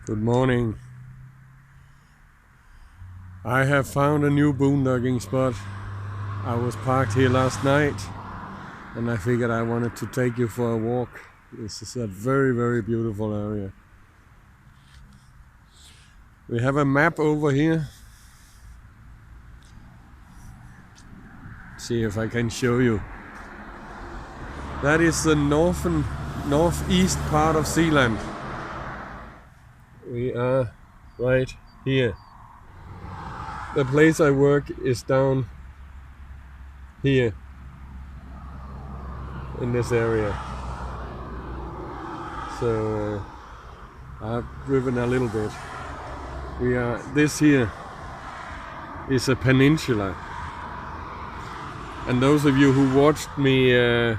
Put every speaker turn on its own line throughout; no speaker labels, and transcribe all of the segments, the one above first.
Good morning. I have found a new boondocking spot. I was parked here last night and I figured I wanted to take you for a walk. This is a very, very beautiful area. We have a map over here. See if I can show you. That is the northeast part of Zealand. We are right here. The place I work is down here in this area. So I've driven a little bit. This here is a peninsula. And those of you who watched me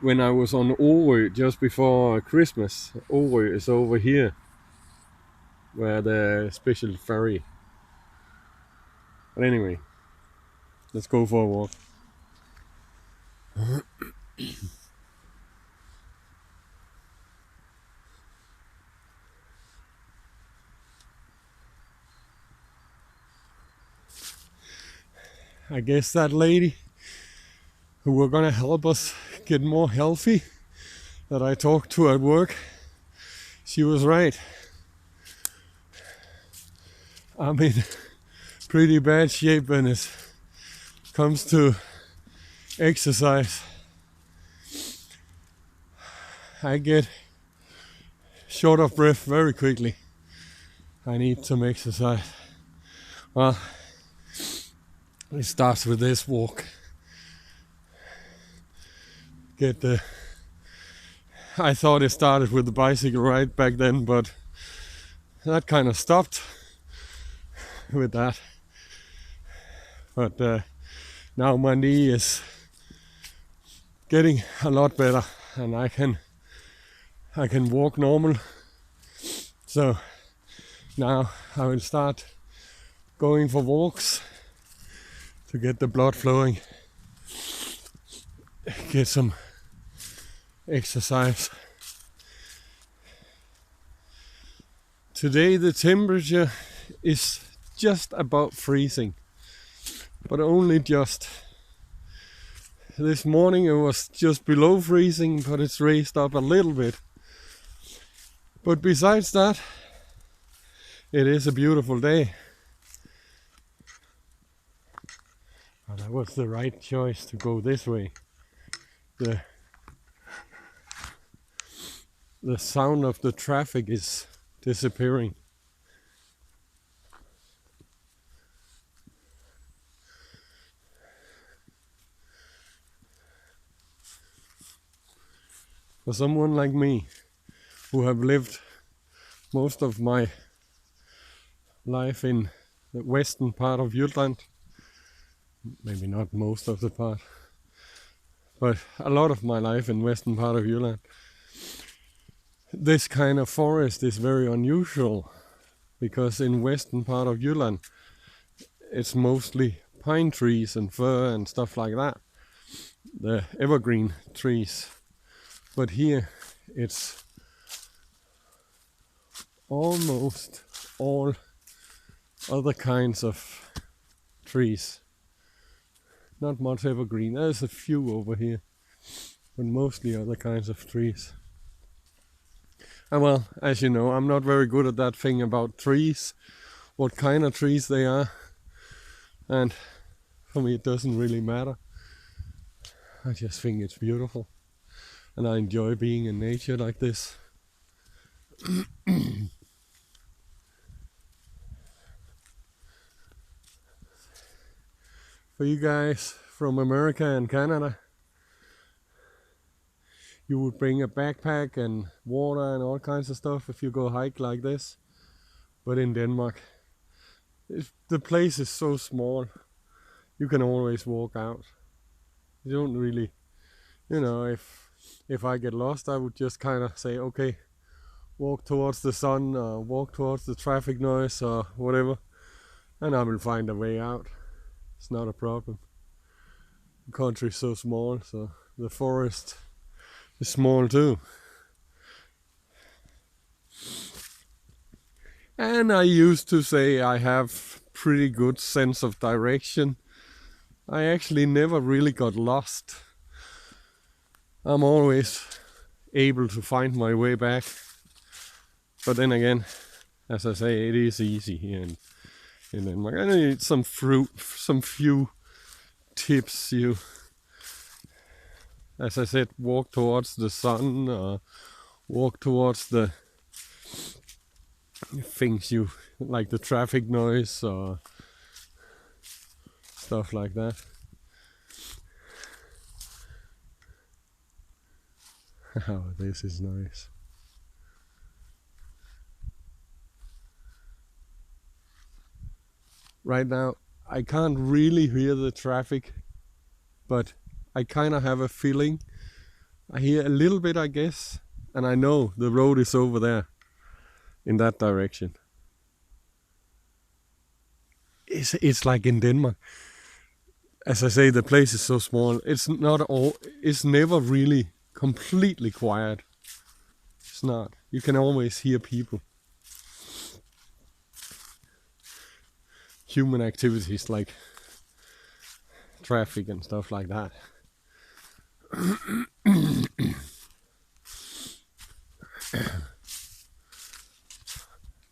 when I was on Orø just before Christmas, Orø is over here, where the special ferry. But anyway, let's go for a walk. I guess that lady who were gonna help us get more healthy that I talked to at work, she was right. I'm in pretty bad shape when it comes to exercise. I get short of breath very quickly. I need some exercise. Well, it starts with this walk. I thought it started with the bicycle ride back then, but that kind of stopped with that. But now my knee is getting a lot better and I can walk normal. So now I will start going for walks to get the blood flowing, get some exercise. Today the temperature is just about freezing, but only just. This morning it was just below freezing, but it's raised up a little bit. But besides that, it is a beautiful day. And that was the right choice to go this way. The sound of the traffic is disappearing. For someone like me, who have lived most of my life in the western part of Jutland, maybe not most of the part, but a lot of my life in western part of Jutland, this kind of forest is very unusual, because in western part of Jutland it's mostly pine trees and fir and stuff like that, the evergreen trees. But here it's almost all other kinds of trees. Not much evergreen. There's a few over here, but mostly other kinds of trees. And well, as you know, I'm not very good at that thing about trees, what kind of trees they are. And for me it doesn't really matter. I just think it's beautiful. And I enjoy being in nature like this. For you guys from America and Canada, you would bring a backpack and water and all kinds of stuff if you go hike like this. But in Denmark, the place is so small, you can always walk out. You don't really, if I get lost, I would just kind of say, okay, walk towards the sun or walk towards the traffic noise or whatever, and I will find a way out. It's not a problem. The country is so small, so the forest is small too. And I used to say I have pretty good sense of direction. I actually never really got lost. I'm always able to find my way back. But then again, as I say, it is easy here in Denmark. I need some few tips. You, as I said, walk towards the sun, or walk towards the things you like, the traffic noise or stuff like that. Oh, this is nice. Right now I can't really hear the traffic, but I kind of have a feeling. I hear a little bit, I guess, and I know the road is over there in that direction. It's like in Denmark. As I say, the place is so small. It's never really completely quiet. It's not. You can always hear people. Human activities like traffic and stuff like that.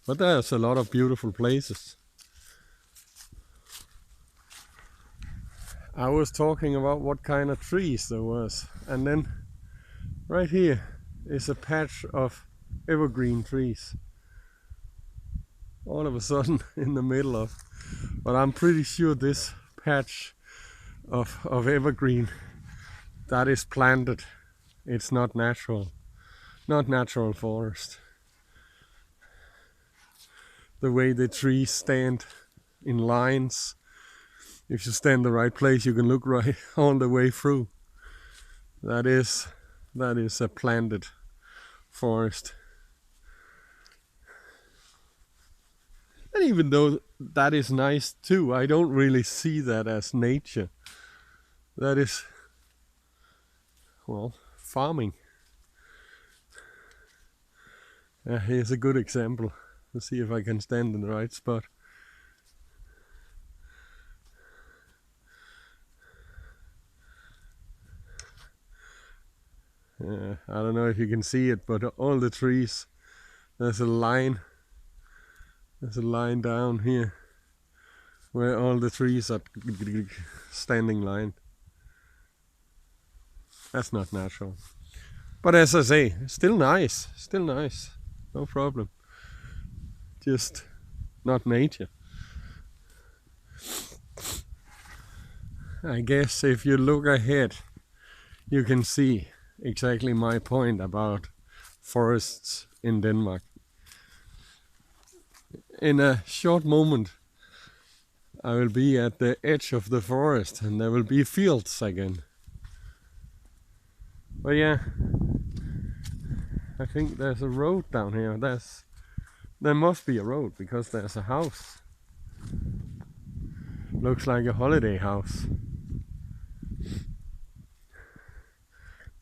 But there's a lot of beautiful places. I was talking about what kind of trees there was, and then right here is a patch of evergreen trees. All of a sudden in the middle of, but I'm pretty sure this patch of evergreen, that is planted. It's not natural forest. The way the trees stand in lines, if you stand in the right place, you can look right all the way through. That is a planted forest. And even though that is nice too, I don't really see that as nature. That is, well, farming. Here's a good example. Let's see if I can stand in the right spot. I don't know if you can see it, but all the trees, there's a line down here where all the trees are standing line. That's not natural. But as I say, still nice, no problem. Just not nature. I guess if you look ahead, you can see exactly my point about forests in Denmark. In a short moment, I will be at the edge of the forest and there will be fields again. But yeah, I think there's a road down here. There must be a road because there's a house. Looks like a holiday house.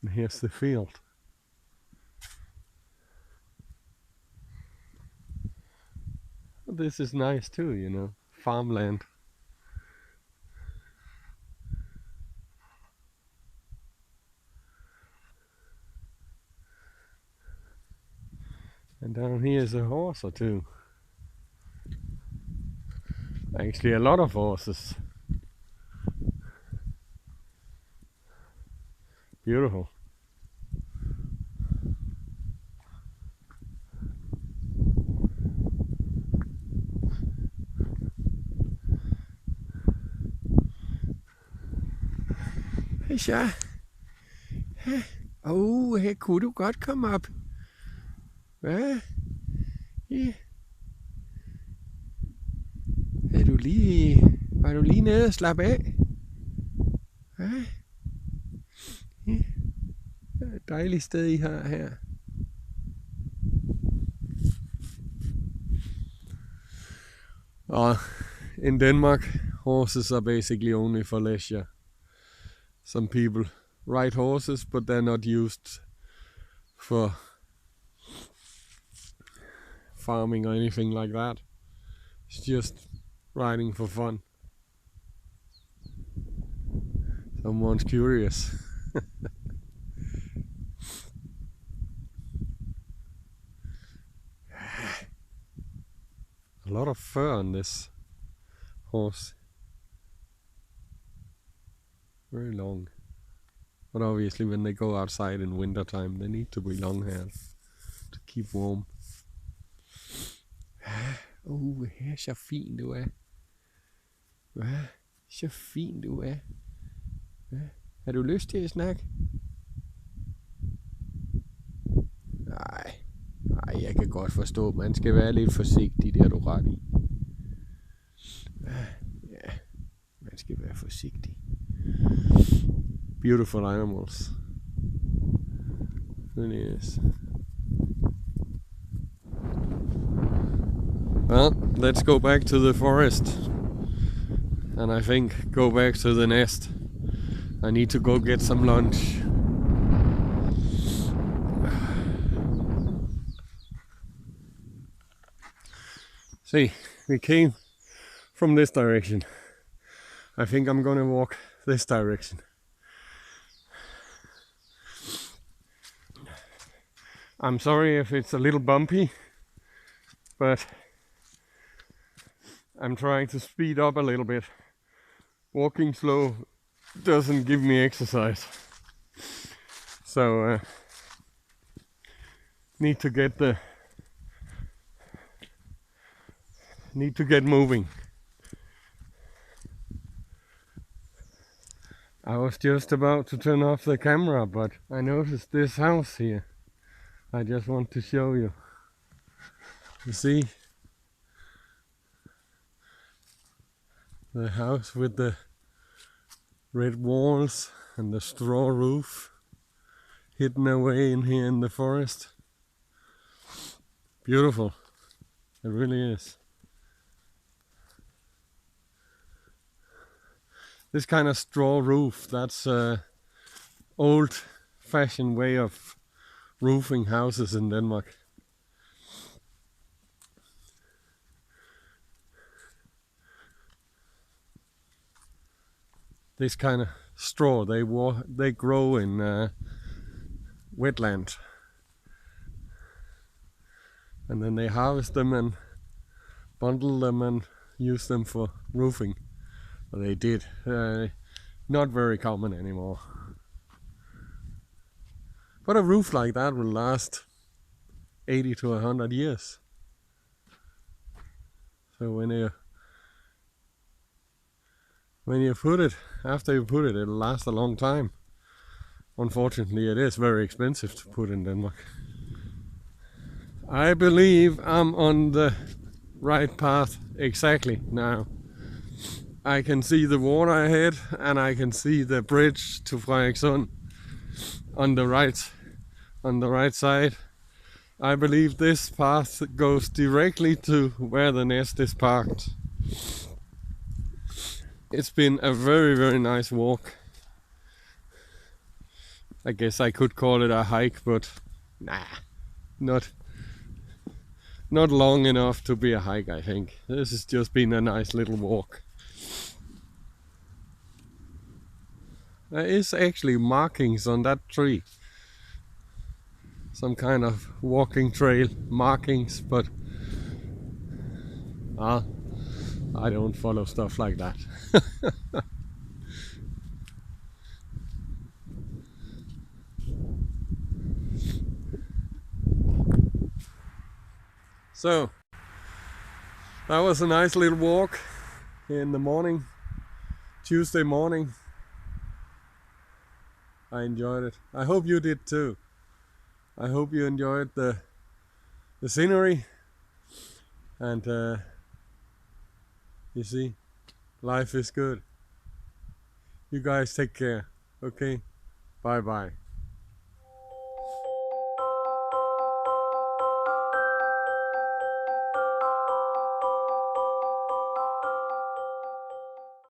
And here's the field. This is nice too, you know, farmland. And down here is a horse or two. Actually a lot of horses. Beautiful. Hej så. Her kunne du godt komme op. Hvad? Ja. Var du lige nede og slappe af? Hvad? Ja. Det er et dejligt sted I har her. In Denmark, horses are basically only for leisure. Some people ride horses, but they're not used for farming or anything like that. It's just riding for fun. Someone's curious. A lot of fur on this horse. Very long. But obviously when they go outside in winter time they need to be long haired to keep warm. Her så fin du er. Så fin du er. Har du lyst til at snakke? Nej, jeg kan godt forstå, man skal være lidt forsigtig, det er du ret i. Ja, man skal være forsigtig. Beautiful animals. Really is. Well, let's go back to the forest. And I think go back to the nest. I need to go get some lunch. See, we came from this direction. I think I'm gonna walk this direction. I'm sorry if it's a little bumpy, but I'm trying to speed up a little bit. Walking slow doesn't give me exercise. So need to get moving. I was just about to turn off the camera, but I noticed this house here. I just want to show you. You see? The house with the red walls and the straw roof hidden away in here in the forest. Beautiful. It really is. This kind of straw roof, that's an old-fashioned way of roofing houses in Denmark. This kind of straw, they grow in wetland, and then they harvest them and bundle them and use them for roofing. Well, they did. Not very common anymore. But a roof like that will last 80 to 100 years. So when you put it, after you put it, it'll last a long time. Unfortunately, it is very expensive to put in Denmark. I believe I'm on the right path exactly now. I can see the water ahead and I can see the bridge to Frederikssund on the right side. I believe this path goes directly to where the nest is parked. It's been a very, very nice walk. I guess I could call it a hike, but nah, not long enough to be a hike, I think. This has just been a nice little walk. There is actually markings on that tree. Some kind of walking trail markings, but I don't follow stuff like that. So that was a nice little walk in the morning, Tuesday morning. I enjoyed it. I hope you did too. I hope you enjoyed the scenery, and you see, life is good. You guys take care. Okay, bye bye.